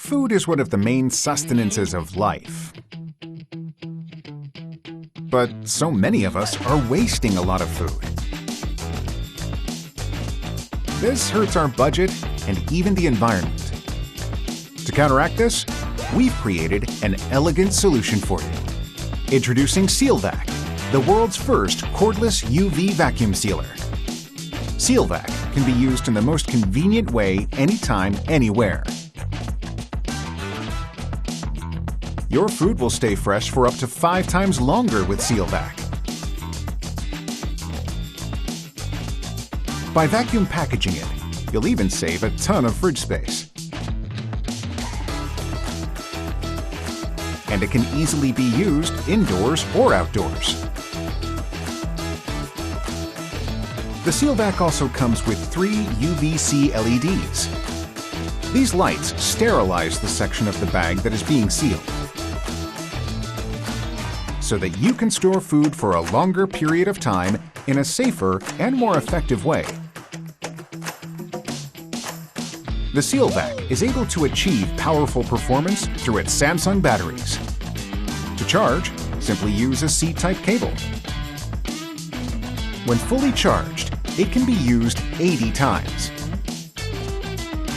Food is one of the main sustenances of life. But so many of us are wasting a lot of food. This hurts our budget and even the environment. To counteract this, we've created an elegant solution for you. Introducing SEALVAC, the world's first cordless UV vacuum sealer. SEALVAC can be used in the most convenient way anytime, anywhere. Your food will stay fresh for up to 5 times longer with SEALVAC. By vacuum packaging it, you'll even save a ton of fridge space. And it can easily be used indoors or outdoors. The SEALVAC also comes with 3 UVC LEDs. These lights sterilize the section of the bag that is being sealed, so that you can store food for a longer period of time in a safer and more effective way. The SEALVAC is able to achieve powerful performance through its Samsung batteries. To charge, simply use a C-type cable. When fully charged, it can be used 80 times.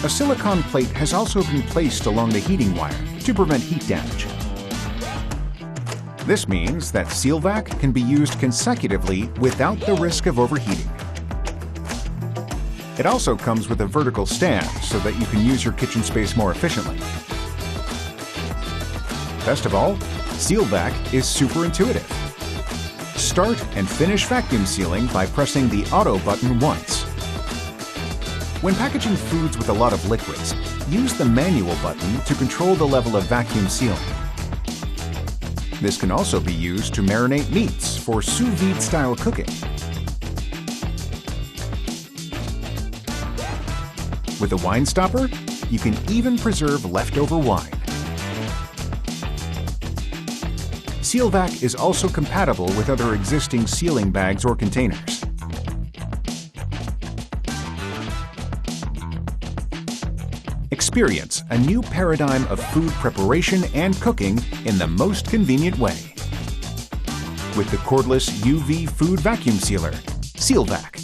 A silicone plate has also been placed along the heating wire to prevent heat damage. This means that SEALVAC can be used consecutively without the risk of overheating. It also comes with a vertical stand so that you can use your kitchen space more efficiently. Best of all, SEALVAC is super intuitive. Start and finish vacuum sealing by pressing the Auto button once. When packaging foods with a lot of liquids, use the Manual button to control the level of vacuum sealing. This can also be used to marinate meats for sous vide style cooking. With a wine stopper, you can even preserve leftover wine. SEALVAC is also compatible with other existing sealing bags or containers. Experience a new paradigm of food preparation and cooking in the most convenient way. With the cordless UV food vacuum sealer, SEALVAC.